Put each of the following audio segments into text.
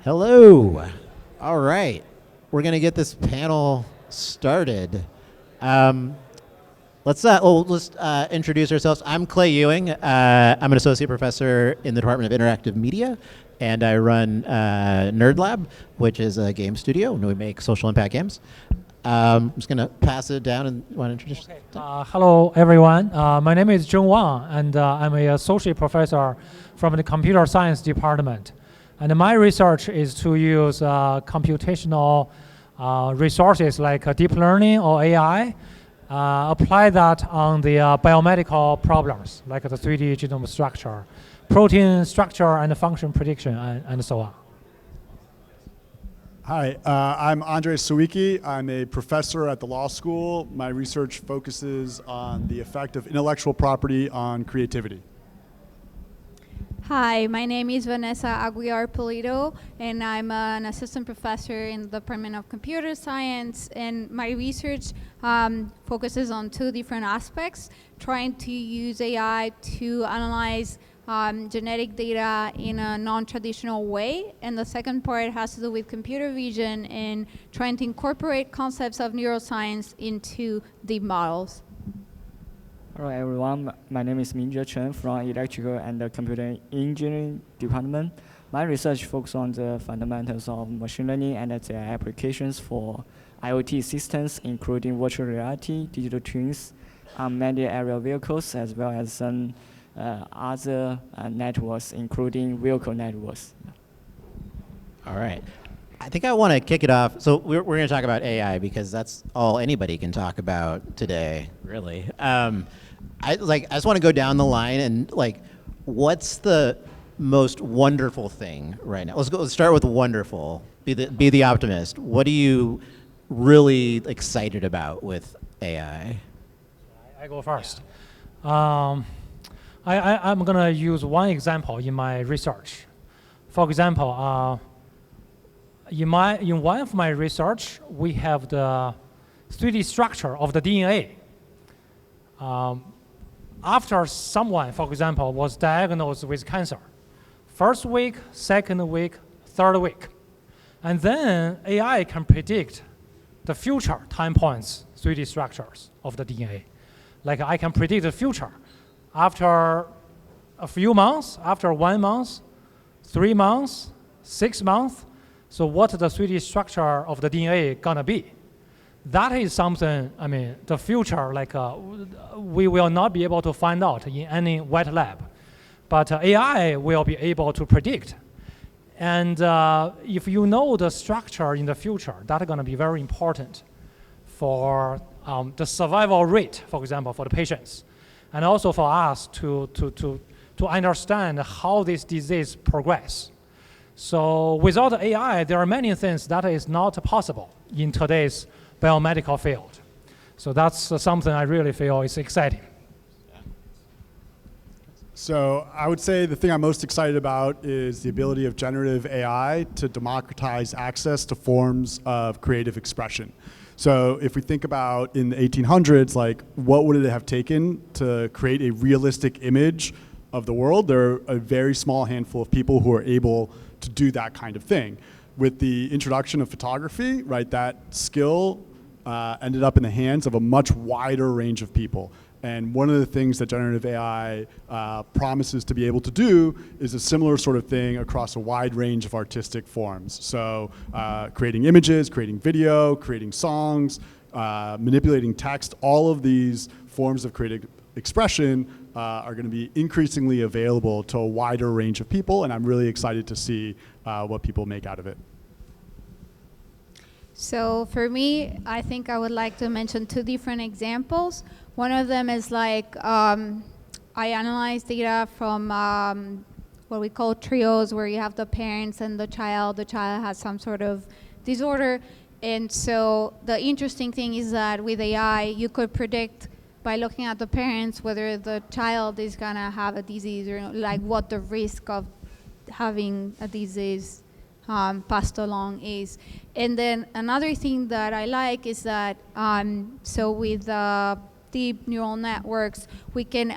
Hello. All right. We're going to get this panel started. Let's introduce ourselves. I'm Clay Ewing. I'm an associate professor in the Department of Interactive Media, and I run Nerd Lab, which is a game studio, and we make social impact games. I'm just going to pass it down and want to introduce yourself. Hello, everyone. My name is Zheng Wang, and I'm an associate professor from the computer science department. And my research is to use computational resources like deep learning or AI, apply that on the biomedical problems like the 3D genome structure, protein structure and function prediction, and so on. Hi, I'm Andrei Sawicki. I'm a professor at the law school. My research focuses on the effect of intellectual property on creativity. Hi, my name is Vanessa Aguiar-Pulido, and I'm an assistant professor in the Department of Computer Science, and my research focuses on two different aspects, trying to use AI to analyze genetic data in a non-traditional way, and the second part has to do with computer vision and trying to incorporate concepts of neuroscience into deep models. Hello everyone, my name is Mingjie Chen from Electrical and Computer Engineering Department. My research focuses on the fundamentals of machine learning and their applications for IoT systems, including virtual reality, digital twins, unmanned aerial vehicles, as well as some other networks, including vehicle networks. All right. I think I want to kick it off. So we're going to talk about AI because that's all anybody can talk about today, really. I just want to go down the line and what's the most wonderful thing right now? Let's start with wonderful. Be the optimist. What are you really excited about with AI? I go first. I'm going to use one example in my research. For example, in one of my research, we have the 3D structure of the DNA. After someone, for example, was diagnosed with cancer, first week, second week, third week, and then AI can predict the future time points, 3D structures of the DNA. Like I can predict the future after a few months, after 1 month, 3 months, 6 months. So what the 3D structure of the DNA gonna be? That is something, the future, we will not be able to find out in any wet lab. But AI will be able to predict. And if you know the structure in the future, that's gonna be very important for the survival rate, for example, for the patients. And also for us to understand how this disease progress. So without AI, there are many things that is not possible in today's biomedical field. So that's something I really feel is exciting. So I would say the thing I'm most excited about is the ability of generative AI to democratize access to forms of creative expression. So if we think about in the 1800s, what would it have taken to create a realistic image of the world? There are a very small handful of people who are able to do that kind of thing. With the introduction of photography, that skill ended up in the hands of a much wider range of people. And one of the things that generative AI promises to be able to do is a similar sort of thing across a wide range of artistic forms. So creating images, creating video, creating songs, manipulating text, all of these forms of creative expression are going to be increasingly available to a wider range of people, and I'm really excited to see what people make out of it. So for me, I think I would like to mention two different examples. One of them is I analyze data from what we call trios, where you have the parents and the child. The child has some sort of disorder. And so the interesting thing is that with AI, you could predict by looking at the parents whether the child is gonna have a disease or what the risk of having a disease passed along is. And then another thing that I like is that so with deep neural networks, we can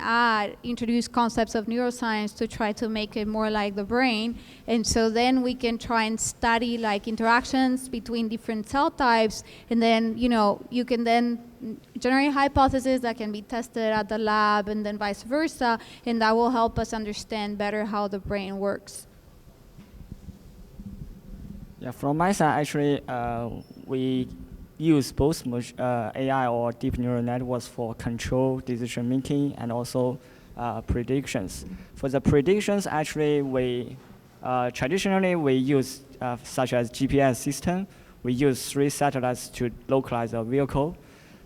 introduce concepts of neuroscience to try to make it more like the brain. And so then we can try and study like interactions between different cell types. And then, you can then generate hypotheses that can be tested at the lab and then vice versa. And that will help us understand better how the brain works. Yeah, from my side, actually, we use both AI or deep neural networks for control, decision making, and also predictions. For the predictions, actually, we traditionally we use such as GPS system. We use 3 satellites to localize a vehicle.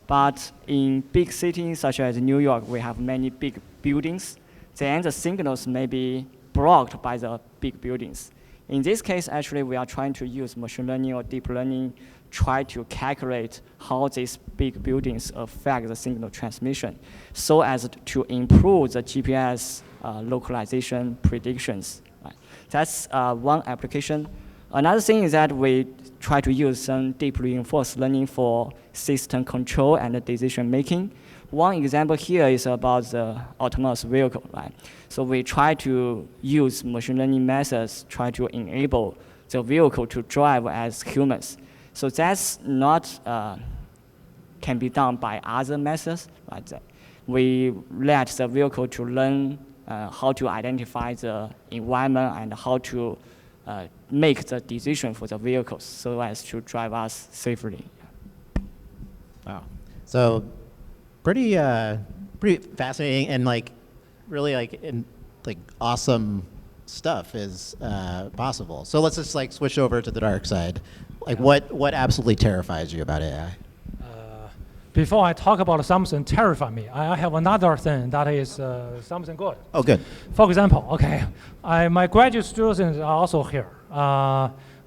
But in big cities such as New York, we have many big buildings. Then the signals may be blocked by the big buildings. In this case, actually, we are trying to use machine learning or deep learning, try to calculate how these big buildings affect the signal transmission, so as to improve the GPS localization predictions. Right. That's one application. Another thing is that we try to use some deep reinforced learning for system control and decision making. One example here is about the autonomous vehicle, right? So we try to use machine learning methods, try to enable the vehicle to drive as humans. So that's not can be done by other methods, right? We let the vehicle to learn how to identify the environment and how to make the decision for the vehicles so as to drive us safely. Wow. So pretty fascinating and like really like awesome stuff is possible. So let's just like switch over to the dark side. Like what absolutely terrifies you about AI? Before I talk about something terrifying me, I have another thing that is something good. Oh, good. For example, okay, my graduate students are also here.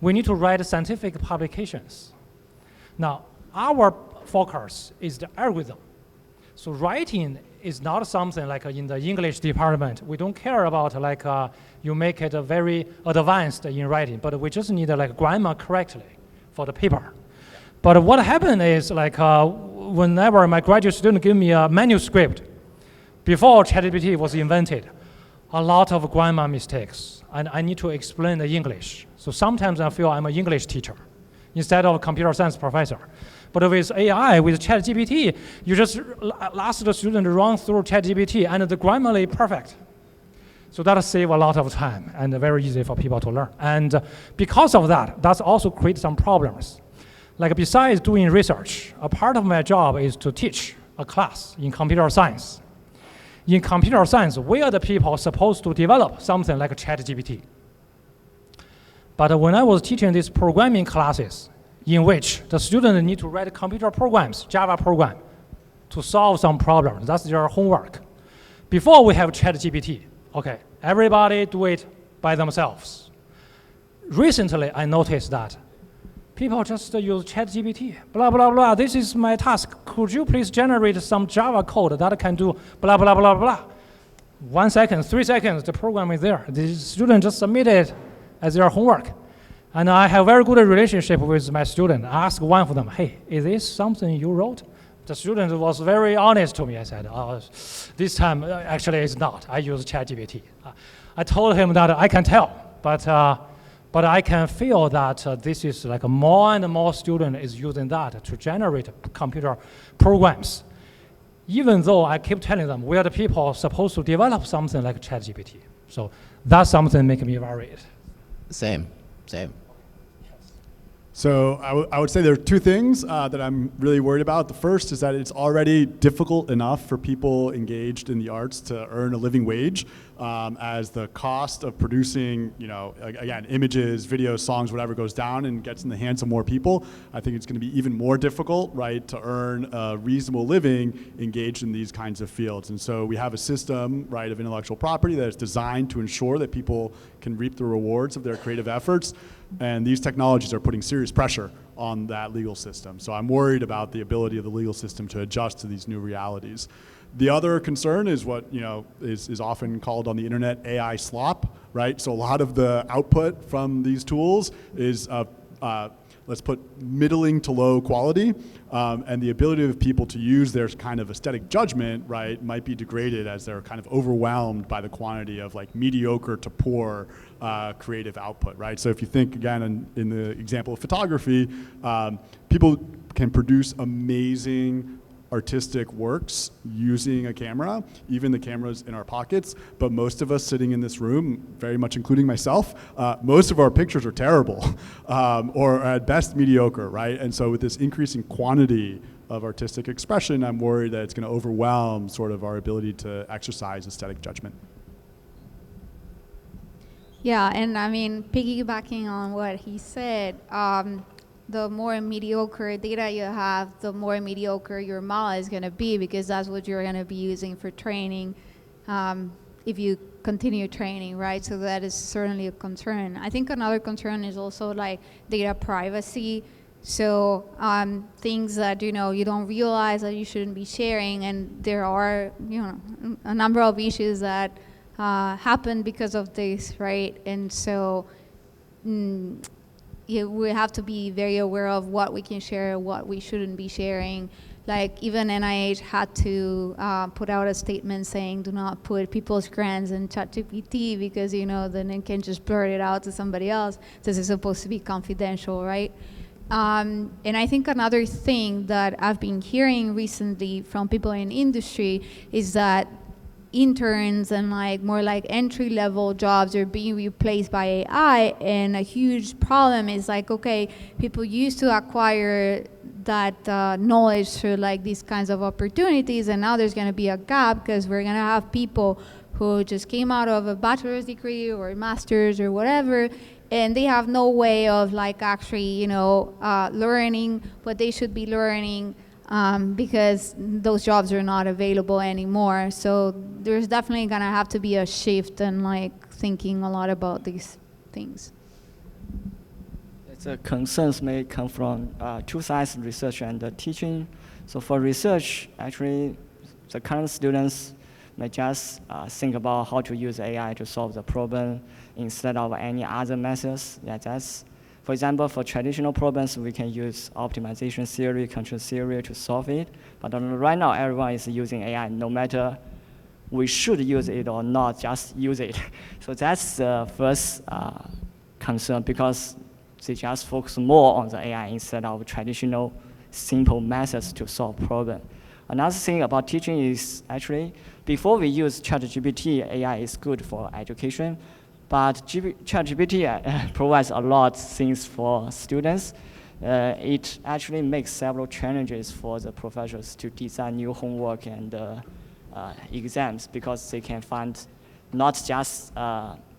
We need to write scientific publications. Now, our focus is the algorithm. So writing is not something like in the English department. We don't care about like you make it very advanced in writing, but we just need like grammar correctly for the paper. But what happened is like whenever my graduate student give me a manuscript, before ChatGPT was invented, a lot of grammar mistakes, and I need to explain the English. So sometimes I feel I'm an English teacher instead of a computer science professor. But with AI, with ChatGPT, you just ask the student to run through ChatGPT, and the grammarly perfect. So that saves a lot of time and very easy for people to learn. And because of that, that's also creates some problems. Like besides doing research, a part of my job is to teach a class in computer science. In computer science, we are the people supposed to develop something like ChatGPT. But when I was teaching these programming classes, in which the students need to write computer programs, Java program, to solve some problems. That's their homework. Before we have ChatGPT, okay, everybody do it by themselves. Recently, I noticed that people just use ChatGPT, blah, blah, blah. This is my task. Could you please generate some Java code that can do blah, blah, blah, blah. 1 second, 3 seconds, the program is there. The student just submit it as their homework. And I have a very good relationship with my student. I asked one of them, hey, is this something you wrote? The student was very honest to me. I said, this time, actually it's not. I use ChatGPT. I told him that I can tell, but I can feel that this is like more and more student is using that to generate computer programs. Even though I keep telling them we are the people supposed to develop something like ChatGPT. So that's something making me worried. Same. So I would say there are 2 things that I'm really worried about. The first is that it's already difficult enough for people engaged in the arts to earn a living wage, as the cost of producing, again, images, videos, songs, whatever goes down and gets in the hands of more people. I think it's going to be even more difficult, right, to earn a reasonable living engaged in these kinds of fields. And so we have a system, right, of intellectual property that is designed to ensure that people can reap the rewards of their creative efforts. And these technologies are putting serious pressure on that legal system. So I'm worried about the ability of the legal system to adjust to these new realities. The other concern is what is often called on the internet AI slop, right? So a lot of the output from these tools is let's put middling to low quality, and the ability of people to use their kind of aesthetic judgment, right, might be degraded as they're kind of overwhelmed by the quantity of like mediocre to poor creative output, right? So if you think again in the example of photography, people can produce amazing artistic works using a camera, even the cameras in our pockets, but most of us sitting in this room, very much including myself, most of our pictures are terrible, or at best mediocre, right? And so with this increasing quantity of artistic expression, I'm worried that it's going to overwhelm sort of our ability to exercise aesthetic judgment. Yeah, and I mean, piggybacking on what he said, the more mediocre data you have, the more mediocre your model is going to be, because that's what you're going to be using for training if you continue training, right? So that is certainly a concern. I think another concern is also like data privacy. So things that, you know, you don't realize that you shouldn't be sharing, and there are, you know, a number of issues that happen because of this, right? And so we have to be very aware of what we can share, what we shouldn't be sharing. Like even NIH had to put out a statement saying, do not put people's grants in ChatGPT, because, you know, then it can just blurt it out to somebody else. This is supposed to be confidential, right? And I think another thing that I've been hearing recently from people in industry is that interns and like more like entry-level jobs are being replaced by AI, and a huge problem is like, okay, people used to acquire that knowledge through like these kinds of opportunities, and now there's going to be a gap because we're going to have people who just came out of a bachelor's degree or master's or whatever, and they have no way of like actually, you know, learning what they should be learning, because those jobs are not available anymore. So there's definitely gonna have to be a shift in like thinking a lot about these things. The concerns may come from two sides, research and teaching. So for research, actually, the current students may just think about how to use AI to solve the problem instead of any other methods. Yeah, that's, for example, for traditional problems, we can use optimization theory, control theory to solve it. But right now, everyone is using AI, no matter we should use it or not, just use it. So that's the first concern, because they just focus more on the AI instead of traditional simple methods to solve problems. Another thing about teaching is actually, before we use ChatGPT, AI is good for education. But ChatGPT provides a lot of things for students. It actually makes several challenges for the professors to design new homework and exams, because they can find not just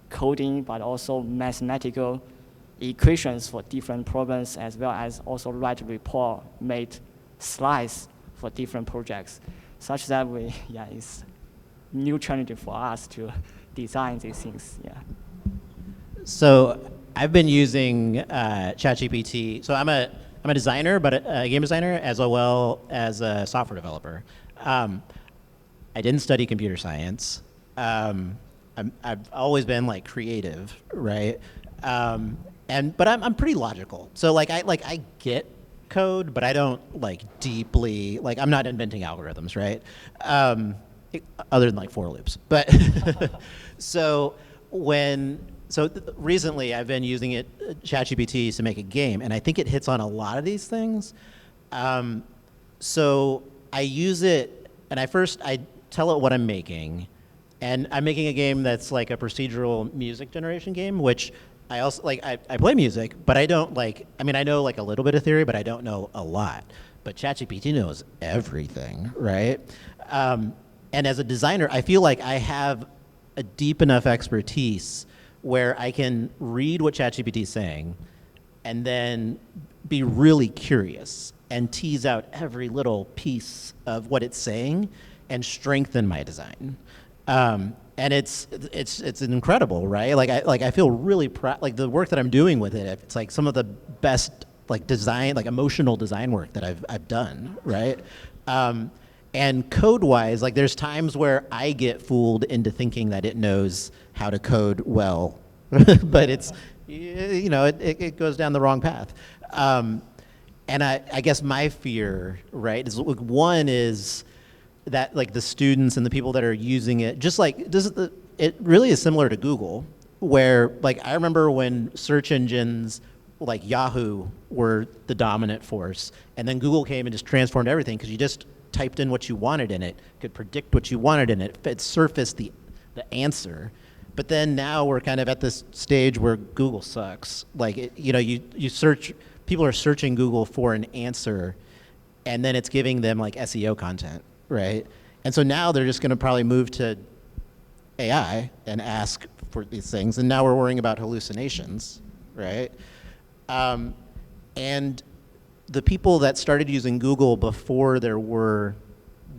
coding, but also mathematical equations for different problems, as well as also write report, made slides for different projects, such that it's new challenge for us to design these things. Yeah. So I've been using ChatGPT. So I'm a designer, but a game designer as well as a software developer. I didn't study computer science. I've always been like creative, right? But I'm pretty logical. So I get code, but I don't like deeply, like I'm not inventing algorithms, right? Other than like for loops. But recently I've been using ChatGPT to make a game, and I think it hits on a lot of these things. So I use it, and I tell it what I'm making, and I'm making a game that's like a procedural music generation game, which I also like. I play music, but I don't like. I mean, I know like a little bit of theory, but I don't know a lot. But ChatGPT knows everything, right? And as a designer, I feel like I have a deep enough expertise where I can read what ChatGPT is saying and then be really curious and tease out every little piece of what it's saying and strengthen my design. And it's incredible, right? I feel really proud. Like the work that I'm doing with it, it's like some of the best like design, like emotional design work that I've done, right? And code-wise, like there's times where I get fooled into thinking that it knows how to code well, but it's, it goes down the wrong path. And I guess my fear, right, is like, one is that like the students and the people that are using it, just like it really is similar to Google, where like I remember when search engines like Yahoo were the dominant force, and then Google came and just transformed everything because you just typed in what you wanted in it, could predict what you wanted in it, it surfaced the answer. But then now we're kind of at this stage where Google sucks. Like, you search, people are searching Google for an answer, and then it's giving them like SEO content, right? And so now they're just going to probably move to AI and ask for these things, and now we're worrying about hallucinations, right? And the people that started using Google before there were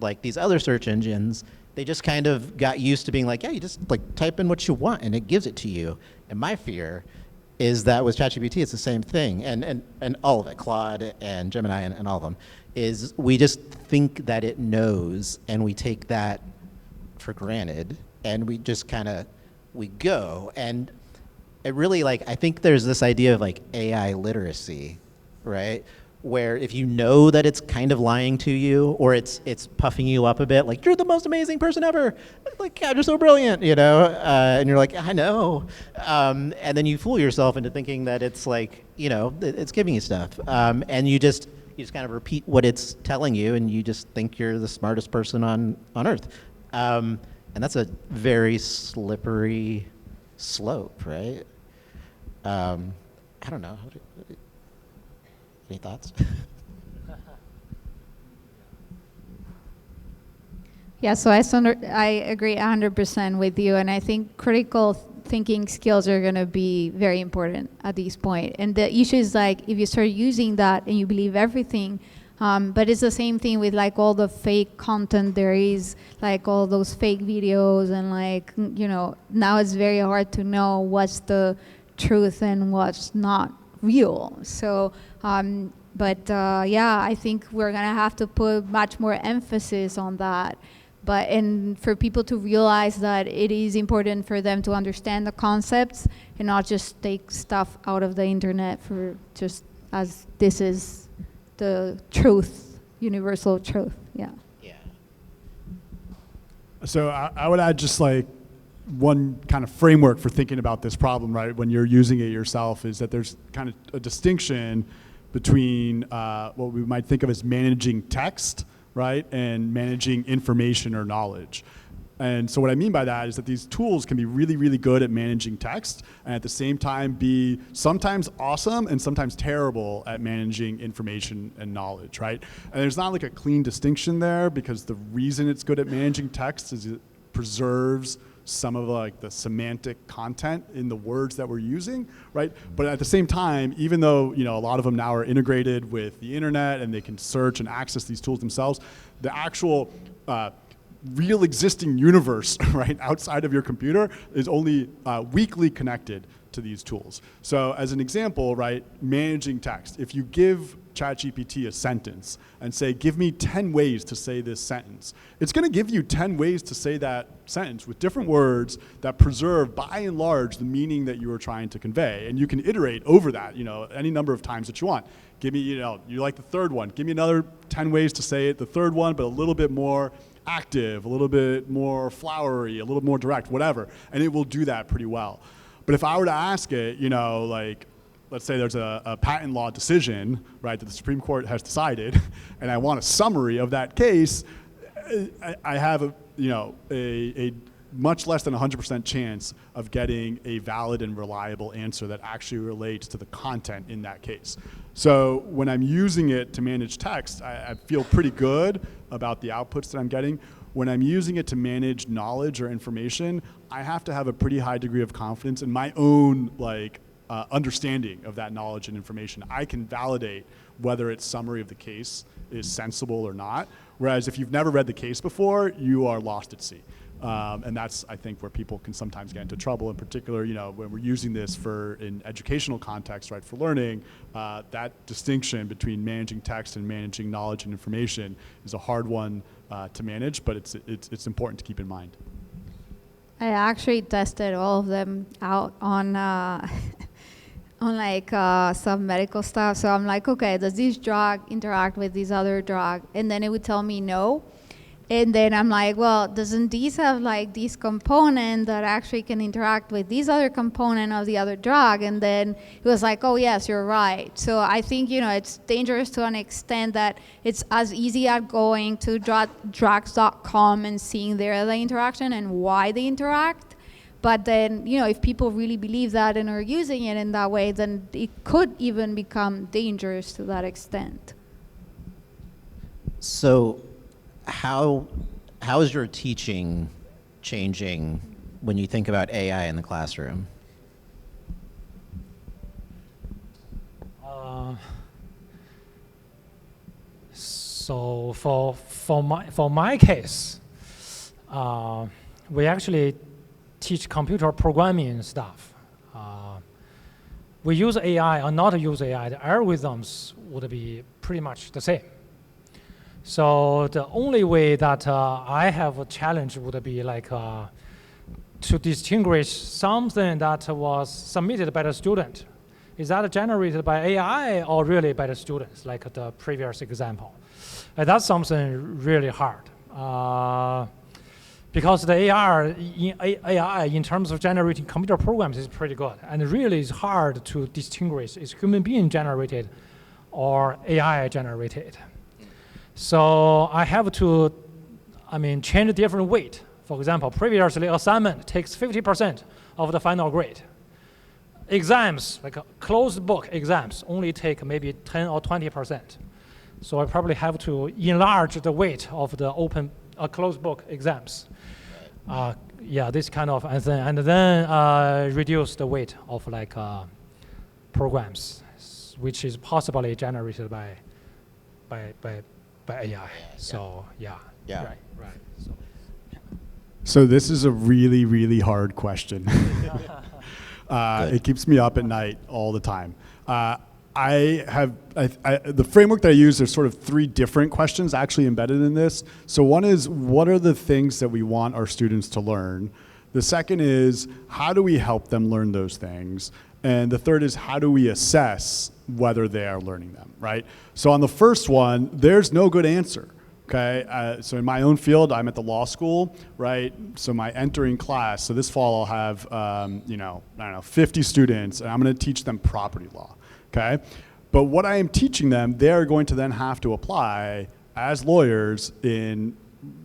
like these other search engines, they just kind of got used to being like, yeah, you just like type in what you want and it gives it to you. And my fear is that with ChatGPT, it's the same thing. And all of it, Claude and Gemini and all of them, is we just think that it knows and we take that for granted and we just kind of, we go. And it really like, I think there's this idea of like AI literacy, right? Where if you know that it's kind of lying to you or it's puffing you up a bit, like you're the most amazing person ever, like God, you're so brilliant, and you're like, I know, and then you fool yourself into thinking that it's like, it's giving you stuff, and you just kind of repeat what it's telling you, and you just think you're the smartest person on earth, and that's a very slippery slope, right? I don't know. Any thoughts? Yeah, so I agree 100% with you, and I think critical thinking skills are going to be very important at this point. And the issue is like if you start using that and you believe everything, but it's the same thing with like all the fake content there is, like all those fake videos, and like now it's very hard to know what's the truth and what's not real. So I think we're gonna have to put much more emphasis on that, and for people to realize that it is important for them to understand the concepts and not just take stuff out of the internet for just as this is the truth, universal truth. Yeah. So I would add just like one kind of framework for thinking about this problem, right, when you're using it yourself, is that there's kind of a distinction between what we might think of as managing text, right, and managing information or knowledge. And so what I mean by that is that these tools can be really, really good at managing text and at the same time be sometimes awesome and sometimes terrible at managing information and knowledge, right? And there's not like a clean distinction there because the reason it's good at managing text is it preserves some of like the semantic content in the words that we're using, right? But at the same time, even though a lot of them now are integrated with the internet and they can search and access these tools themselves, the actual real existing universe, right, outside of your computer is only weakly connected to these tools. So as an example, right, managing text, if you give ChatGPT a sentence and say, give me 10 ways to say this sentence, it's going to give you 10 ways to say that sentence with different words that preserve, by and large, the meaning that you were trying to convey. And you can iterate over that, any number of times that you want. Give me, you like the third one. Give me another 10 ways to say it, the third one, but a little bit more active, a little bit more flowery, a little more direct, whatever. And it will do that pretty well. But if I were to ask it, like, let's say there's a patent law decision, right, that the Supreme Court has decided, and I want a summary of that case, I have a much less than 100% chance of getting a valid and reliable answer that actually relates to the content in that case. So when I'm using it to manage text, I feel pretty good about the outputs that I'm getting. When I'm using it to manage knowledge or information, I have to have a pretty high degree of confidence in my own understanding of that knowledge and information. I can validate whether its summary of the case is sensible or not. Whereas if you've never read the case before, you are lost at sea. And that's, I think, where people can sometimes get into trouble. In particular, when we're using this in educational context, right, for learning, that distinction between managing text and managing knowledge and information is a hard one to manage, but it's important to keep in mind. I actually tested all of them out on on like some medical stuff. So I'm like, okay, does this drug interact with this other drug? And then it would tell me no. And then I'm like, well, doesn't these have like this component that actually can interact with this other component of the other drug? And then it was like, oh yes, you're right. So I think, it's dangerous to an extent that it's as easy as going to drugs.com and seeing there the interaction and why they interact. But then, if people really believe that and are using it in that way, then it could even become dangerous to that extent. So how is your teaching changing when you think about AI in the classroom? So for my case, we actually teach computer programming stuff. We use AI or not use AI, the algorithms would be pretty much the same. So the only way that I have a challenge would be like to distinguish something that was submitted by the student. Is that generated by AI or really by the students, like the previous example? And that's something really hard. Because the AI in terms of generating computer programs is pretty good. And really it's hard to distinguish is human being generated or AI generated. So I have to, change a different weight. For example, previously assignment takes 50% of the final grade. Exams, like closed book exams, only take maybe 10 or 20%. So I probably have to enlarge the weight of the closed book exams. This kind of, and then reduce the weight of like programs, which is possibly generated by AI. So yeah. Right. So this is a really, really hard question. It keeps me up at night all the time. The framework that I use, there's sort of three different questions actually embedded in this. So one is, what are the things that we want our students to learn? The second is, how do we help them learn those things? And the third is, how do we assess whether they are learning them, right? So on the first one, there's no good answer, okay? So in my own field, I'm at the law school, right? So my entering class, so this fall I'll have, 50 students, and I'm gonna teach them property law, okay? But what I am teaching them, they're going to then have to apply as lawyers in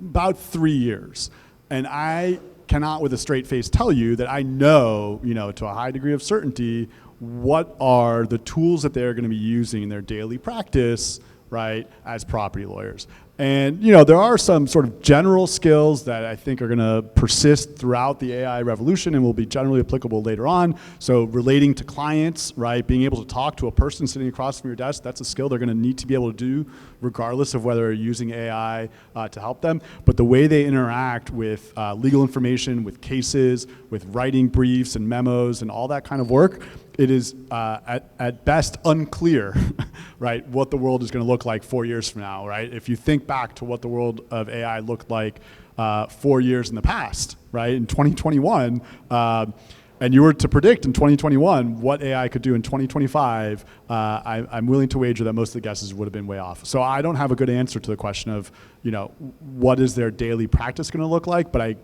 about 3 years. And I cannot with a straight face tell you that I know, to a high degree of certainty, what are the tools that they're gonna be using in their daily practice, right, as property lawyers. And there are some sort of general skills that I think are going to persist throughout the AI revolution and will be generally applicable later on. So relating to clients, right, being able to talk to a person sitting across from your desk, that's a skill they're going to need to be able to do regardless of whether they're using AI to help them. But the way they interact with legal information, with cases, with writing briefs and memos and all that kind of work, it is at best unclear, right, what the world is going to look like 4 years from now, right? If you think back to what the world of AI looked like 4 years in the past, right, in 2021, and you were to predict in 2021 what AI could do in 2025, I'm willing to wager that most of the guesses would have been way off. So I don't have a good answer to the question of, what is their daily practice going to look like, but I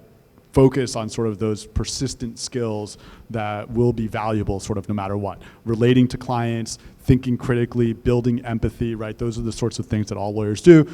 focus on sort of those persistent skills that will be valuable sort of no matter what. Relating to clients, thinking critically, building empathy, right? Those are the sorts of things that all lawyers do,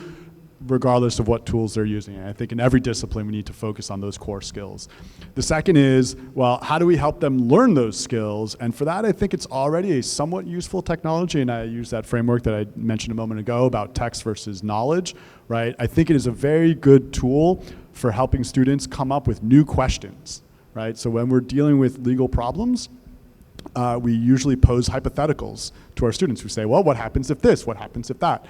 regardless of what tools they're using. And I think in every discipline, we need to focus on those core skills. The second is, well, how do we help them learn those skills? And for that, I think it's already a somewhat useful technology. And I use that framework that I mentioned a moment ago about text versus knowledge, right? I think it is a very good tool for helping students come up with new questions, right? So when we're dealing with legal problems, we usually pose hypotheticals to our students. We say, well, what happens if this? What happens if that?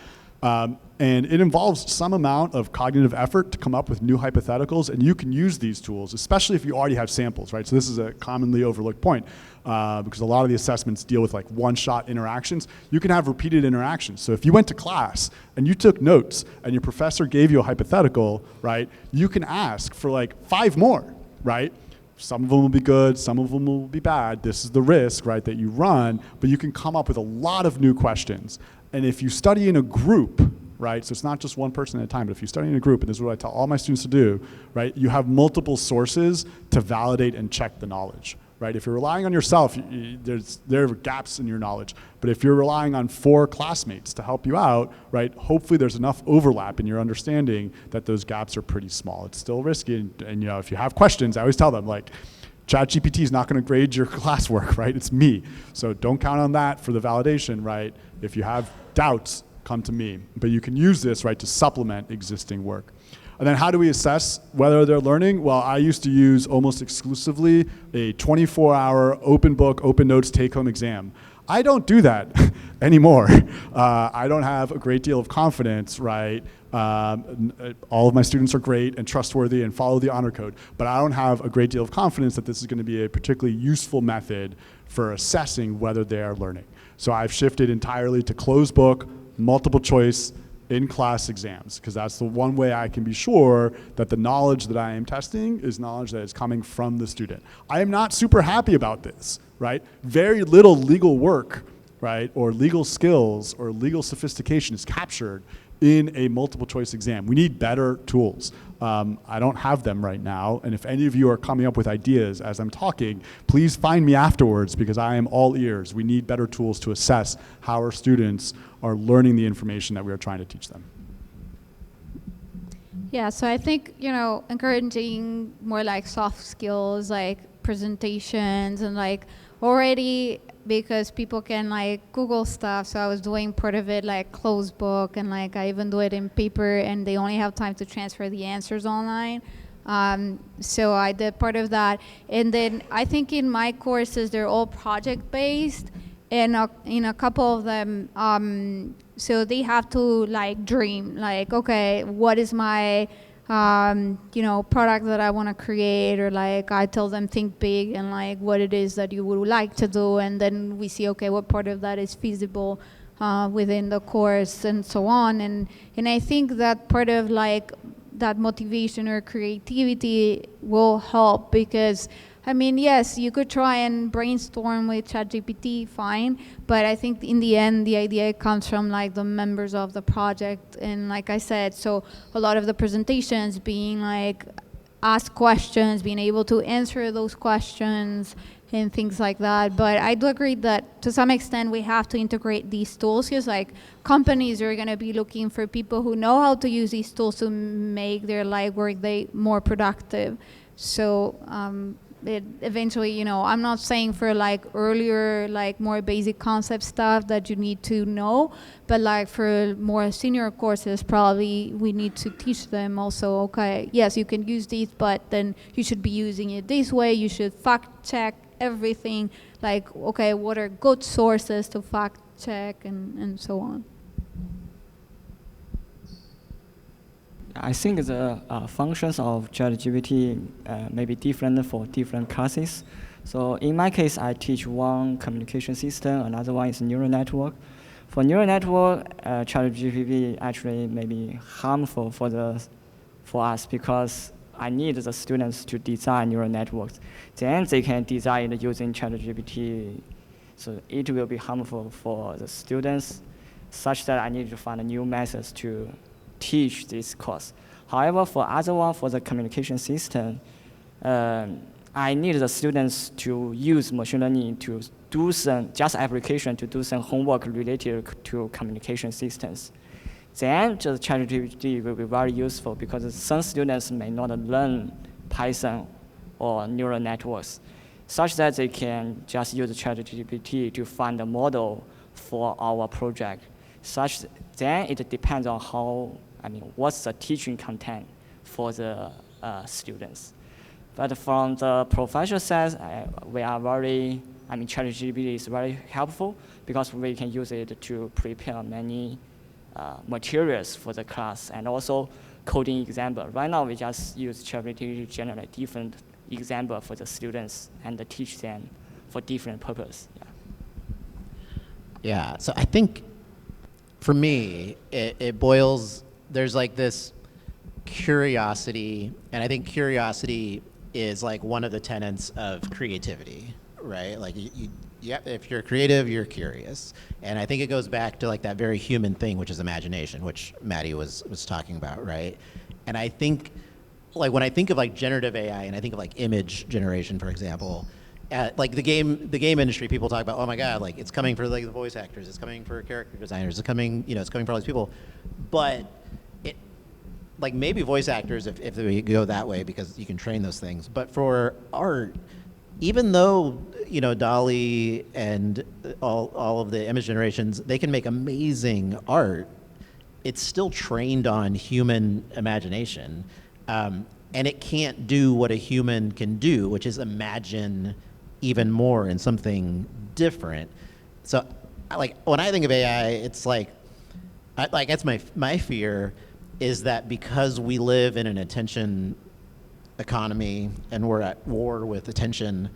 And it involves some amount of cognitive effort to come up with new hypotheticals, and you can use these tools, especially if you already have samples, right? So this is a commonly overlooked point, because a lot of the assessments deal with like one-shot interactions. You can have repeated interactions. So if you went to class and you took notes and your professor gave you a hypothetical, right, you can ask for like 5 more, right? some of them will be good, some of them will be bad. This is the risk, right, that you run, but you can come up with a lot of new questions. And if you study in a group, right, so it's not just one person at a time, but if you study in a group, and this is what I tell all my students to do, right, you have multiple sources to validate and check the knowledge, right? If you're relying on yourself, there are gaps in your knowledge. But if you're relying on 4 classmates to help you out, right, hopefully there's enough overlap in your understanding that those gaps are pretty small. It's still risky, and you know, if you have questions, I always tell them, like, ChatGPT is not going to grade your classwork, right? It's me. So don't count on that for the validation, right? If you have doubts, come to me. But you can use this, right, to supplement existing work. And then how do we assess whether they're learning? Well, I used to use almost exclusively a 24-hour open book, open notes take-home exam. I don't do that anymore. I don't have a great deal of confidence, right? All of my students are great and trustworthy and follow the honor code, but I don't have a great deal of confidence that this is going to be a particularly useful method for assessing whether they are learning. So I've shifted entirely to closed book, multiple choice, in-class exams, because that's the one way I can be sure that the knowledge that I am testing is knowledge that is coming from the student. I am not super happy about this, right? Very little legal work, right, or legal skills or legal sophistication is captured in a multiple choice exam. We need better tools. I don't have them right now, and if any of you are coming up with ideas as I'm talking, please find me afterwards, because I am all ears. We need better tools to assess how our students are learning the information that we are trying to teach them. Yeah, so I think, you know, encouraging more like soft skills, like presentations, and like already, because people can like Google stuff. So I was doing part of it like closed book, and like I even do it in paper, and they only have time to transfer the answers online. So I did part of that. And then I think in my courses, they're all project based, and in a couple of them, so they have to like dream, like, okay, what is my you know, product that I want to create, or like I tell them think big and like what it is that you would like to do, and then we see, okay, what part of that is feasible within the course, and so on. And I think that part of like that motivation or creativity will help, because I mean, yes, you could try and brainstorm with ChatGPT, fine, but I think in the end, the idea comes from like the members of the project. And like I said, so a lot of the presentations being like ask questions, being able to answer those questions and things like that. But I do agree that to some extent we have to integrate these tools, because like companies are going to be looking for people who know how to use these tools to make their life work more productive. So it eventually, you know, I'm not saying for like earlier, like more basic concept stuff that you need to know, but like for more senior courses, probably we need to teach them also, okay, yes, you can use these, but then you should be using it this way. You should fact check everything, like, okay, what are good sources to fact check, and so on. I think the functions of ChatGPT may be different for different classes. So in my case, I teach one communication system, another one is neural network. For neural network, ChatGPT actually may be harmful for us, because I need the students to design neural networks. Then they can design it using ChatGPT. So it will be harmful for the students, such that I need to find new methods to teach this course. However, for other one, for the communication system, I need the students to use machine learning to do some application to do some homework related to communication systems. Then the ChatGPT will be very useful, because some students may not learn Python or neural networks, such that they can just use ChatGPT to find a model for our project. Then it depends on what's the teaching content for the students. But from the professional side, we are ChatGPT is very helpful, because we can use it to prepare many materials for the class, and also coding example. Right now, we just use ChatGPT to generate different example for the students and teach them for different purpose. Yeah, so I think for me, it boils, there's like this curiosity, and I think curiosity is like one of the tenets of creativity, right? Like if you're creative, you're curious. And I think it goes back to like that very human thing, which is imagination, which Maddie was talking about, right? And I think, like when I think of like generative AI and I think of like image generation, for example, like the game industry, people talk about, oh my God, like it's coming for like the voice actors, it's coming for character designers, it's coming for all these people. But like maybe voice actors if they go that way because you can train those things. But for art, even though DALL-E and all of the image generations, they can make amazing art, it's still trained on human imagination. And it can't do what a human can do, which is imagine even more in something different. So like when I think of AI, it's like that's my fear is that because we live in an attention economy and we're at war with attention,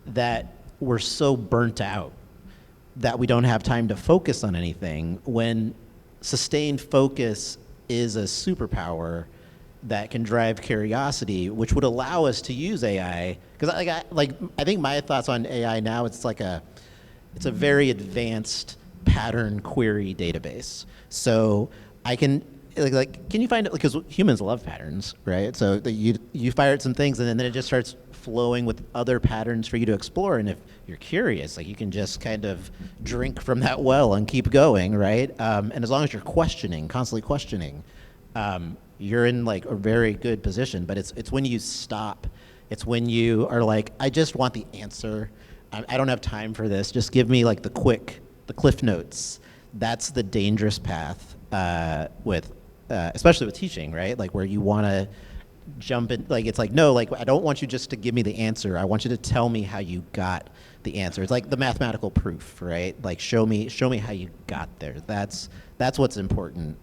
that we're so burnt out that we don't have time to focus on anything, when sustained focus is a superpower that can drive curiosity, which would allow us to use AI. Because I think my thoughts on AI now, it's a very advanced pattern query database. So I can can you find it, because humans love patterns, right? So you fire at some things and then it just starts flowing with other patterns for you to explore. And if you're curious, like you can just kind of drink from that well and keep going, right? And as long as you're constantly questioning, you're in like a very good position. But it's when you stop, it's when you are like, I just want the answer. I don't have time for this. Just give me like the cliff notes. That's the dangerous path especially with teaching, right? Like where you want to jump in, like it's like, no, like I don't want you just to give me the answer. I want you to tell me how you got the answer. It's like the mathematical proof, right? Like show me how you got there. That's what's important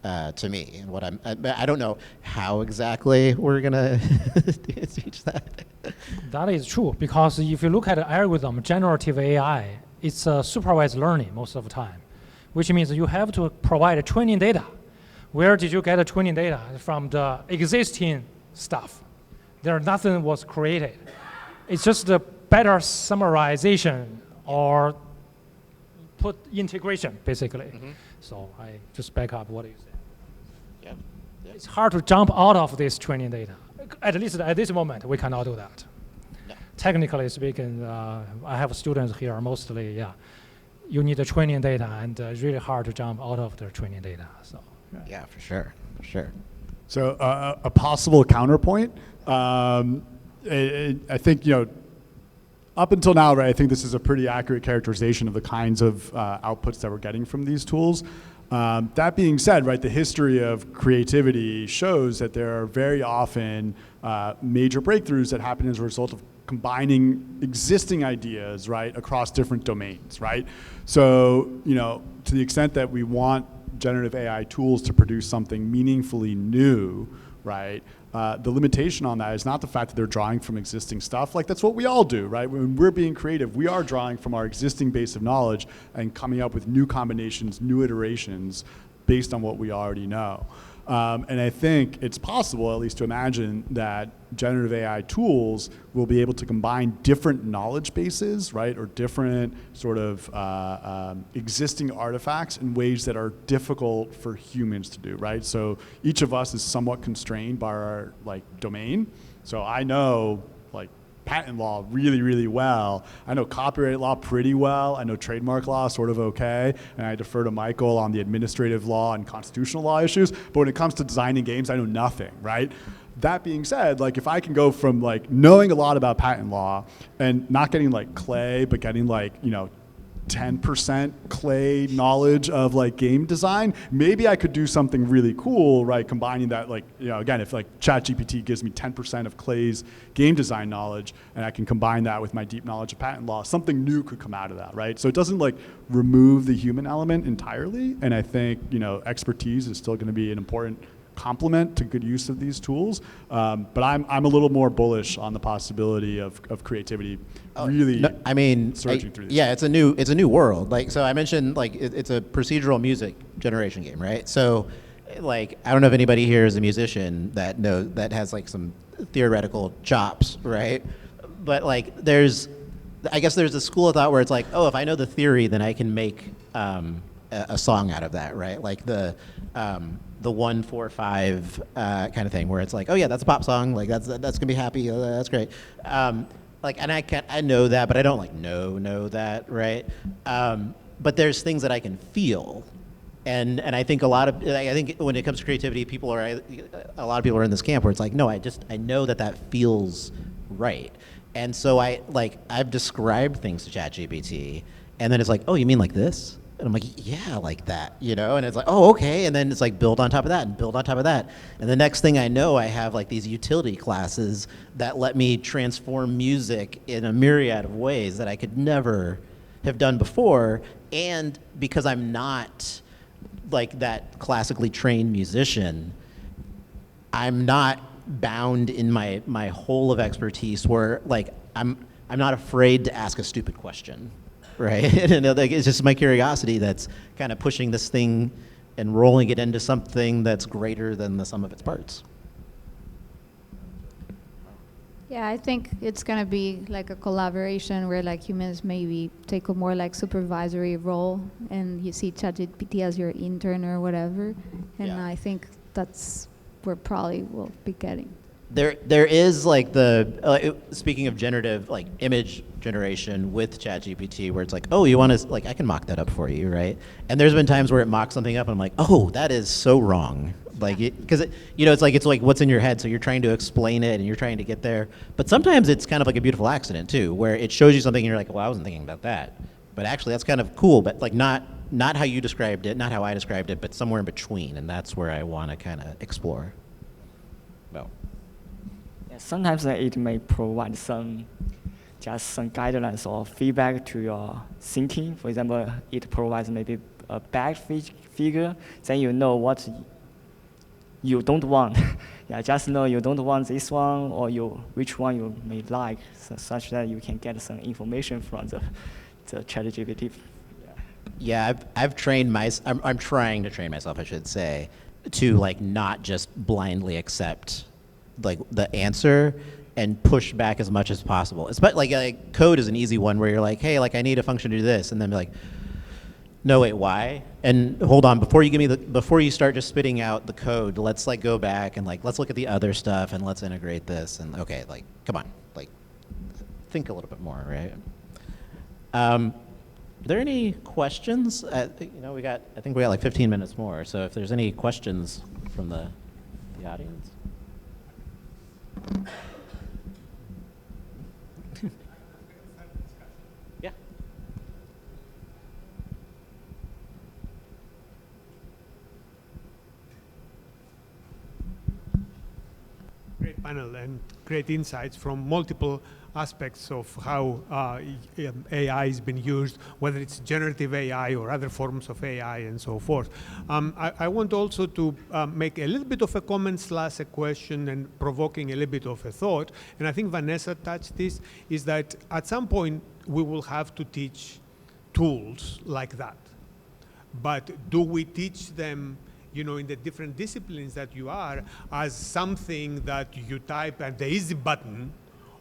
to me, and what I don't know how exactly we're gonna teach that. That is true, because if you look at the algorithm, generative AI, it's supervised learning most of the time, which means you have to provide training data. Where did you get the training data? From the existing stuff. Nothing was created. It's just a better summarization or put integration, basically. Mm-hmm. So I just back up what you said. Yeah. It's hard to jump out of this training data. At least at this moment, we cannot do that. No. Technically speaking, I have students here mostly, you need the training data, and it's really hard to jump out of the training data. So. Yeah, for sure. So a possible counterpoint, I think, up until now, right, I think this is a pretty accurate characterization of the kinds of outputs that we're getting from these tools. That being said, right, the history of creativity shows that there are very often major breakthroughs that happen as a result of combining existing ideas, right, across different domains, right? So, to the extent that we want generative AI tools to produce something meaningfully new, right? The limitation on that is not the fact that they're drawing from existing stuff. Like that's what we all do, right? When we're being creative, we are drawing from our existing base of knowledge and coming up with new combinations, new iterations based on what we already know. And I think it's possible, at least to imagine, that generative AI tools will be able to combine different knowledge bases, right, or different sort of existing artifacts in ways that are difficult for humans to do, right? So each of us is somewhat constrained by our domain. So I know patent law really, really well. I know copyright law pretty well. I know trademark law sort of okay. And I defer to Michael on the administrative law and constitutional law issues. But when it comes to designing games, I know nothing, right? That being said, if I can go from knowing a lot about patent law and not getting clay, but getting 10% clay knowledge of game design, maybe I could do something really cool, right? Combining that, again, if ChatGPT gives me 10% of Clay's game design knowledge, and I can combine that with my deep knowledge of patent law, something new could come out of that, right? So it doesn't remove the human element entirely, and I think expertise is still going to be an important complement to good use of these tools, but I'm a little more bullish on the possibility of creativity really surging through these. Yeah, it's a new world. So I mentioned it's a procedural music generation game, right? So I don't know if anybody here is a musician that has some theoretical chops, right? But like I guess there's a school of thought where it's like, oh, if I know the theory, then I can make a song out of that, right? Like the 1-4-5 kind of thing, where it's like, oh yeah, that's a pop song, like that's gonna be happy, that's great. Like, and I know that, but I don't like know that, right? But there's things that I can feel, and I think I think when it comes to creativity, a lot of people are in this camp where it's like, no, I know that feels right. And so I've described things to ChatGPT, and then it's like, oh, you mean like this? And I'm like, yeah, like that, you know? And it's like, oh, okay. And then it's like, build on top of that and build on top of that. And the next thing I know, I have like these utility classes that let me transform music in a myriad of ways that I could never have done before. And because I'm not like that classically trained musician, I'm not bound in my whole of expertise where like I'm not afraid to ask a stupid question, right? And like, it's just my curiosity that's kind of pushing this thing and rolling it into something that's greater than the sum of its parts. Yeah, I think it's gonna be like a collaboration where like humans maybe take a more like supervisory role, and you see ChatGPT as your intern or whatever. And Yeah. I think that's where probably we'll be getting. There is like speaking of generative like image generation with ChatGPT, where it's like, oh, you want to like I can mock that up for you, right? And there's been times where it mocks something up, and I'm like, oh, that is so wrong, like because it's like what's in your head, so you're trying to explain it and you're trying to get there. But sometimes it's kind of like a beautiful accident too, where it shows you something and you're like, well, I wasn't thinking about that, but actually that's kind of cool, but like not how you described it, not how I described it, but somewhere in between, and that's where I want to kind of explore. Well. Sometimes it may provide some guidelines or feedback to your thinking. For example, it provides maybe a bad figure, then you know what you don't want. Yeah, just know you don't want this one, or which one you may like, such that you can get some information from the ChatGPT. Yeah, I'm trying to train myself, I should say, to like not just blindly accept like the answer and push back as much as possible. It's like code is an easy one where you're like, hey, like I need a function to do this, and then be like, no, wait, why? And hold on, before you start just spitting out the code, let's like go back and like let's look at the other stuff and let's integrate this, and okay, like come on, like think a little bit more, right? Are there any questions? I think we got like 15 minutes more, so if there's any questions from the audience. Yeah. Great panel and great insights from multiple aspects of how AI has been used, whether it's generative AI or other forms of AI and so forth. I want also to make a little bit of a comment / a question and provoking a little bit of a thought, and I think Vanessa touched this, is that at some point we will have to teach tools like that. But do we teach them in the different disciplines that you are as something that you type at the easy button,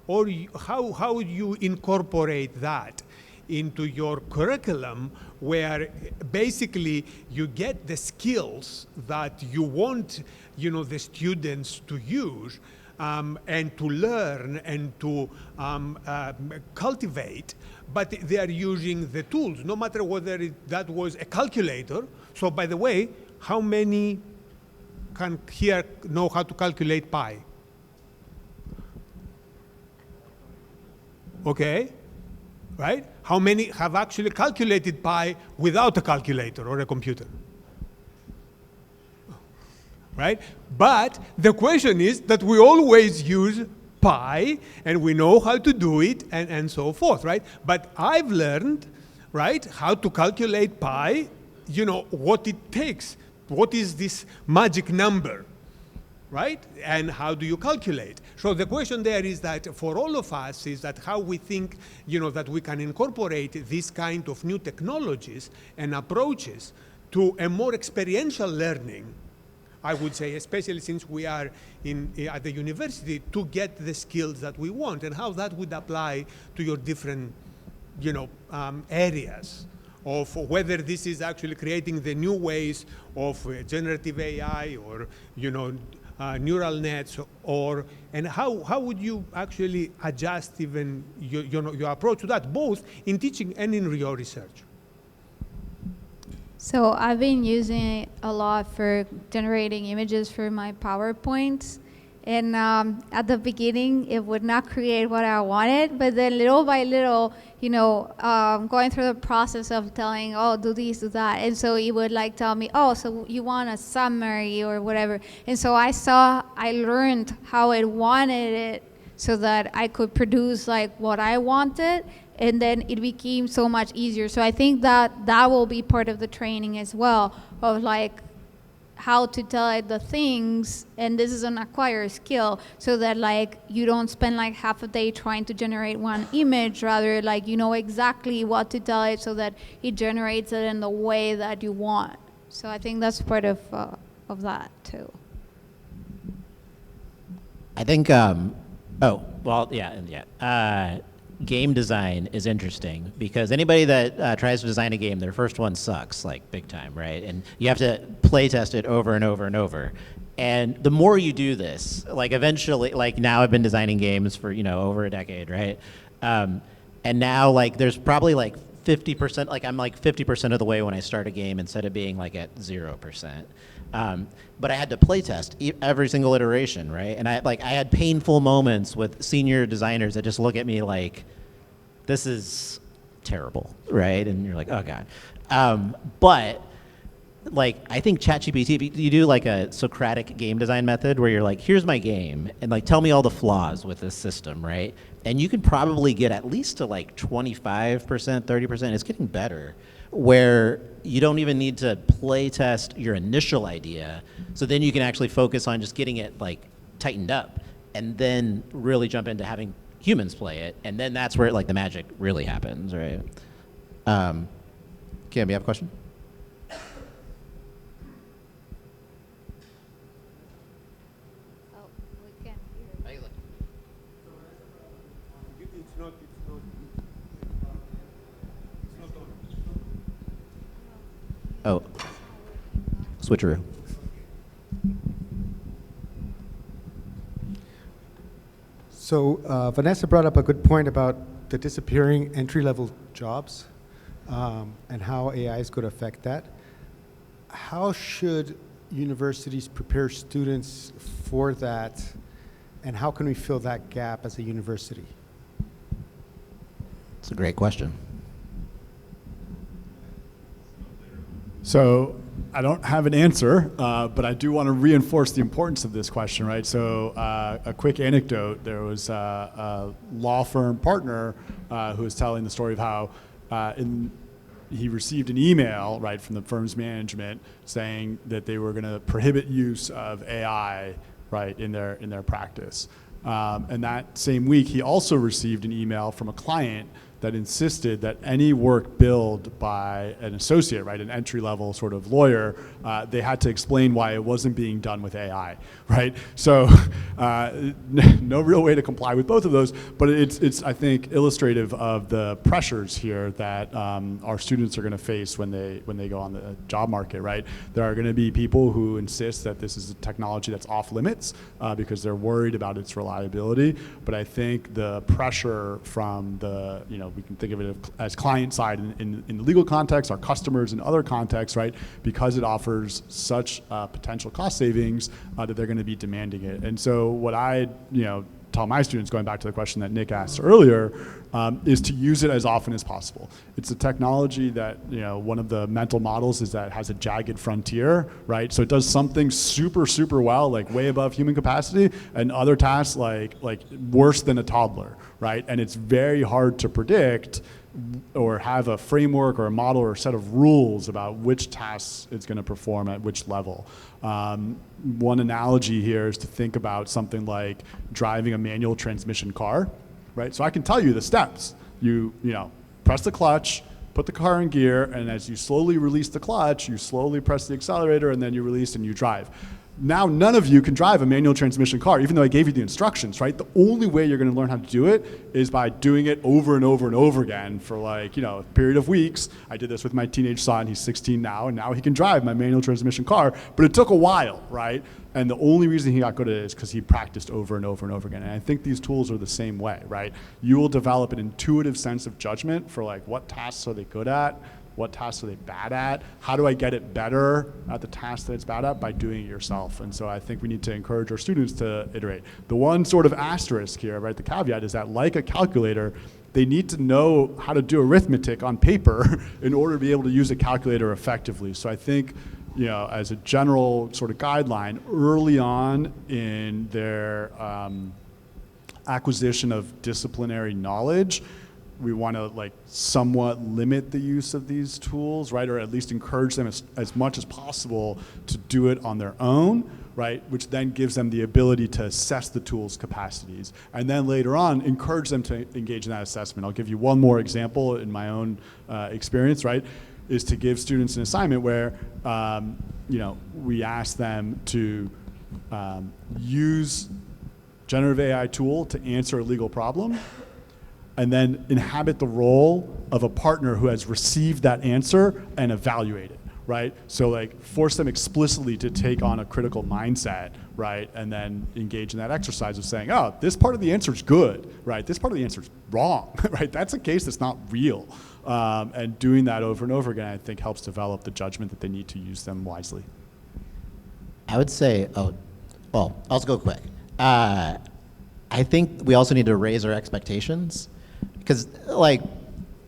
or how you incorporate that into your curriculum, where basically you get the skills that you want the students to use and to learn and to cultivate, but they are using the tools, no matter whether that was a calculator. So by the way, how many can here know how to calculate pi? Okay, right? How many have actually calculated pi without a calculator or a computer? Right? But the question is that we always use pi, and we know how to do it, and so forth, right? But I've learned, right, how to calculate pi, what it takes. What is this magic number? Right? And how do you calculate? So the question there is that for all of us is that how we think, that we can incorporate this kind of new technologies and approaches to a more experiential learning I would say, especially since we are at the university, to get the skills that we want, and how that would apply to your different, areas of whether this is actually creating the new ways of generative AI or, neural nets, and how would you actually adjust even your approach to that, both in teaching and in your research? So I've been using it a lot for generating images for my PowerPoints. And at the beginning, it would not create what I wanted, but then little by little, going through the process of telling, oh, do this, do that. And so it would like tell me, oh, so you want a summary or whatever. And so I learned how it wanted it so that I could produce like what I wanted. And then it became so much easier. So I think that will be part of the training as well, of like how to tell it the things, and this is an acquired skill, so that like you don't spend like half a day trying to generate one image, rather like you know exactly what to tell it so that it generates it in the way that you want. So I think that's part of that too. I think, game design is interesting because anybody that tries to design a game, their first one sucks, like big time, right? And you have to play test it over and over and over. And the more you do this, like eventually, like now I've been designing games for, over a decade, right? And now like there's probably like 50%, like I'm like 50% of the way when I start a game instead of being like at 0%. But I had to play test every single iteration, right? And I had painful moments with senior designers that just look at me like, this is terrible, right? And you're like, oh God. But like, I think ChatGPT, you do like a Socratic game design method where you're like, here's my game, and like, tell me all the flaws with this system, right? And you can probably get at least to like 25%, 30%. It's getting better, where you don't even need to play test your initial idea. So then you can actually focus on just getting it like tightened up, and then really jump into having humans play it. And then that's where like the magic really happens, right? Kim, you have a question? Oh, we can't hear. It's not on. Oh, switcheroo. So Vanessa brought up a good point about the disappearing entry-level jobs and how AI is going to affect that. How should universities prepare students for that, and how can we fill that gap as a university? It's a great question. So I don't have an answer, but I do want to reinforce the importance of this question, right? So a quick anecdote, there was a law firm partner who was telling the story of how he received an email, right, from the firm's management saying that they were going to prohibit use of AI, right, in their practice. And that same week, he also received an email from a client that insisted that any work billed by an associate, right, an entry-level sort of lawyer, they had to explain why it wasn't being done with AI, right? So no real way to comply with both of those, but it's I think illustrative of the pressures here that our students are going to face when they go on the job market, right? There are going to be people who insist that this is a technology that's off limits because they're worried about its reliability, but I think the pressure from the, we can think of it as client side in the legal context, our customers in other contexts, right? Because it offers such potential cost savings that they're going to be demanding it. And so what I, tell my students, going back to the question that Nick asked earlier, is to use it as often as possible. It's a technology that, one of the mental models is that it has a jagged frontier, right? So it does something super, super well, like way above human capacity, and other tasks like worse than a toddler, right? And it's very hard to predict or have a framework or a model or a set of rules about which tasks it's going to perform at which level. One analogy here is to think about something like driving a manual transmission car, right? So I can tell you the steps. You press the clutch, put the car in gear, and as you slowly release the clutch, you slowly press the accelerator, and then you release and you drive. now none of you can drive a manual transmission car, even though I gave you the instructions, right? The only way you're going to learn how to do it is by doing it over and over and over again for like, a period of weeks. I did this with my teenage son. He's 16 now, and now he can drive my manual transmission car, but it took a while, right? And the only reason he got good at it is because he practiced over and over and over again. And I think these tools are the same way, right? You will develop an intuitive sense of judgment for like, what tasks are they good at? What tasks are they bad at? How do I get it better at the task that it's bad at? By doing it yourself. And so I think we need to encourage our students to iterate. The one sort of asterisk here, right, the caveat is that like a calculator, they need to know how to do arithmetic on paper in order to be able to use a calculator effectively. So I think, as a general sort of guideline, early on in their acquisition of disciplinary knowledge, we want to like somewhat limit the use of these tools, right? Or at least encourage them as much as possible to do it on their own, right? Which then gives them the ability to assess the tool's capacities. And then later on, encourage them to engage in that assessment. I'll give you one more example in my own experience, right? Is to give students an assignment where, we ask them to use generative AI tool to answer a legal problem, and then inhabit the role of a partner who has received that answer and evaluate it, right? So like force them explicitly to take on a critical mindset, right? And then engage in that exercise of saying, oh, this part of the answer is good, right? This part of the answer is wrong, right? That's a case that's not real. And doing that over and over again, I think helps develop the judgment that they need to use them wisely. I would say, I'll go quick. I think we also need to raise our expectations. Because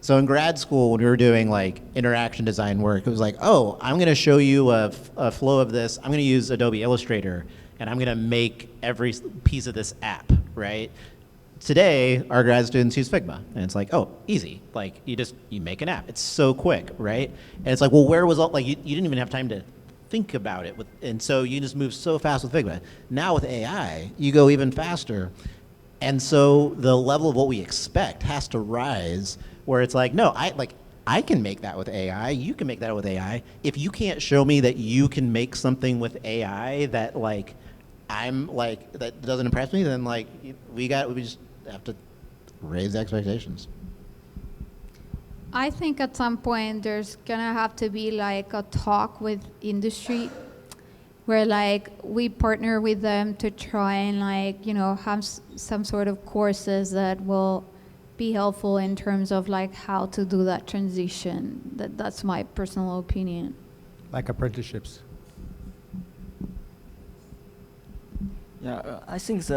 so in grad school, when we were doing like interaction design work, it was like, oh, I'm going to show you a flow of this. I'm going to use Adobe Illustrator, and I'm going to make every piece of this app, right? Today, our grad students use Figma, and it's like, oh, easy. Like you make an app. It's so quick, right? And it's like, well, where was all, like you didn't even have time to think about it. And so you just move so fast with Figma. Now with AI, you go even faster. And so the level of what we expect has to rise, where it's like, no, I can make that with AI. You can make that with AI. If you can't show me that you can make something with AI that that doesn't impress me, then we just have to raise expectations. I think at some point there's gonna have to be like a talk with industry where we partner with them to try and have some sort of courses that will be helpful in terms of how to do that transition. That's my personal opinion. Like apprenticeships. Yeah, I think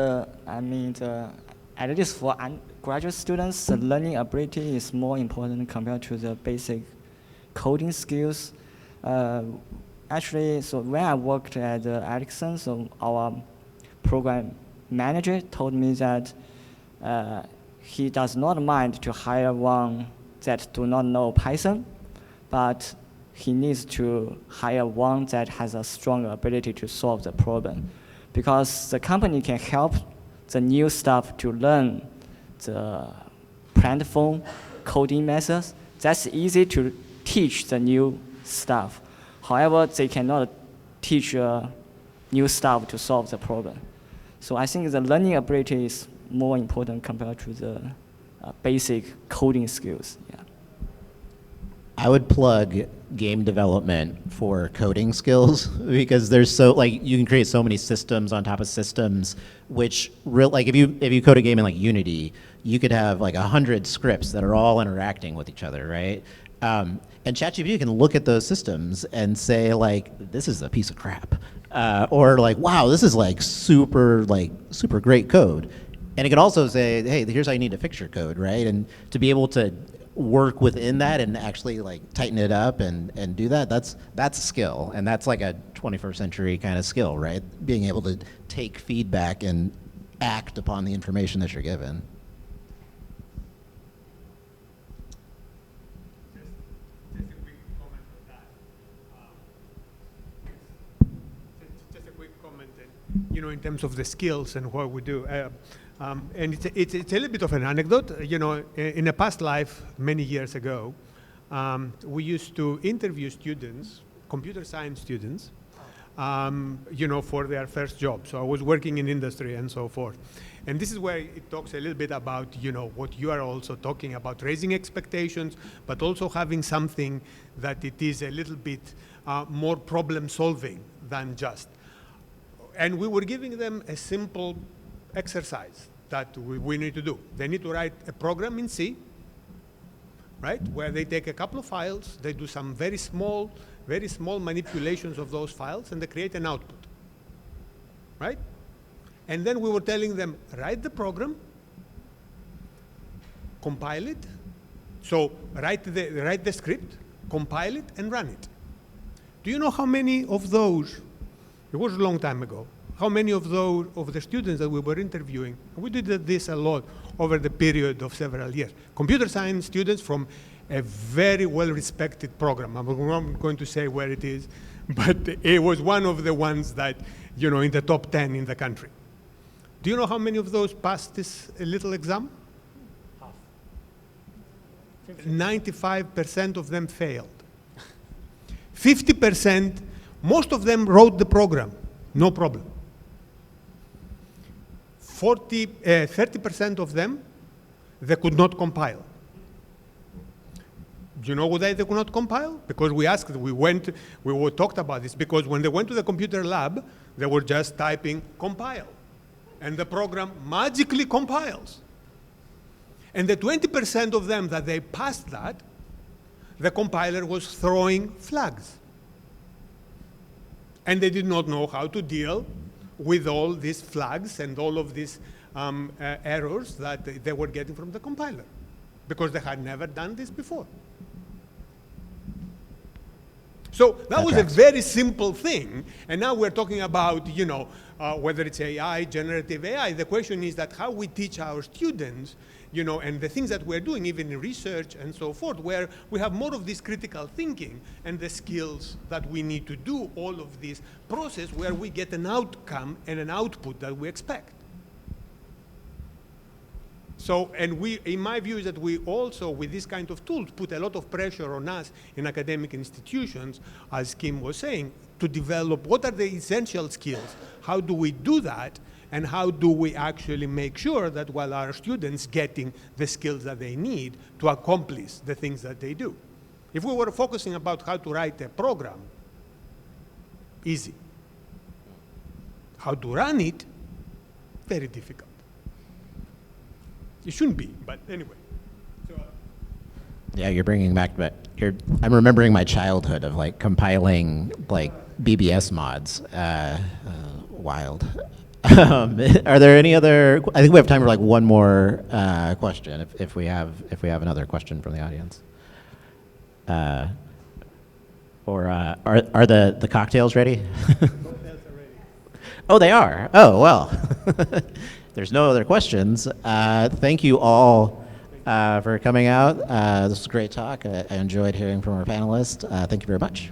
at least for graduate students, the learning ability is more important compared to the basic coding skills. Actually, so when I worked at Ericsson, so our program manager told me that he does not mind to hire one that do not know Python, but he needs to hire one that has a strong ability to solve the problem. Because the company can help the new staff to learn the platform coding methods. That's easy to teach the new staff. However, they cannot teach new staff to solve the problem. So I think the learning ability is more important compared to the basic coding skills. Yeah. I would plug game development for coding skills because there's you can create so many systems on top of systems, which if you code a game in Unity, you could have 100 scripts that are all interacting with each other, right? And ChatGPT can look at those systems and say this is a piece of crap, or wow, this is super great code. And it can also say, hey, here's how you need to fix your code, right? And to be able to work within that and actually tighten it up and do that, that's a skill, and that's a 21st century kind of skill, right? Being able to take feedback and act upon the information that you're given. Just a quick comment, in terms of the skills and what we do. And it's a little bit of an anecdote. In a past life, many years ago, we used to interview students, computer science students, for their first job. So I was working in industry and so forth. And this is where it talks a little bit about, what you are also talking about, raising expectations, but also having something that it is a little bit more problem solving than just. And we were giving them a simple exercise that we need to do. They need to write a program in C, right, where they take a couple of files, they do some very small manipulations of those files, and they create an output, right? And then we were telling them, write the program, compile it. So write the script, compile it, and run it. Do you know how many of those, it was a long time ago, how many of the students that we were interviewing, we did this a lot over the period of several years, computer science students from a very well-respected program. I'm not going to say where it is, but it was one of the ones that, in the top 10 in the country. Do you know how many of those passed this little exam? Half. 95% of them failed. 50%, most of them wrote the program, no problem. 30% of them, they could not compile. Do you know why they could not compile? Because we asked, we talked about this, because when they went to the computer lab, they were just typing compile. And the program magically compiles. And the 20% of them that they passed that, the compiler was throwing flags. And they did not know how to deal with all these flags and all of these errors that they were getting from the compiler, because they had never done this before. So that was a very simple thing, and now we're talking about, whether it's AI, generative AI. The question is that how we teach our students, and the things that we're doing, even in research and so forth, where we have more of this critical thinking and the skills that we need to do all of this process where we get an outcome and an output that we expect. So, and in my view, is that we also, with this kind of tools, put a lot of pressure on us in academic institutions, as Kim was saying, to develop what are the essential skills, how do we do that, and how do we actually make sure that while our students getting the skills that they need to accomplish the things that they do. If we were focusing about how to write a program, easy. How to run it, very difficult. It shouldn't be, but anyway. So, Yeah, you're bringing back, I'm remembering my childhood of compiling BBS mods. Wild. Are there any other? I think we have time for one more question. If we have another question from the audience. Or are the cocktails ready? Oh, they are. Oh, well. There's no other questions. Thank you all for coming out. This was a great talk. I enjoyed hearing from our panelists. Thank you very much.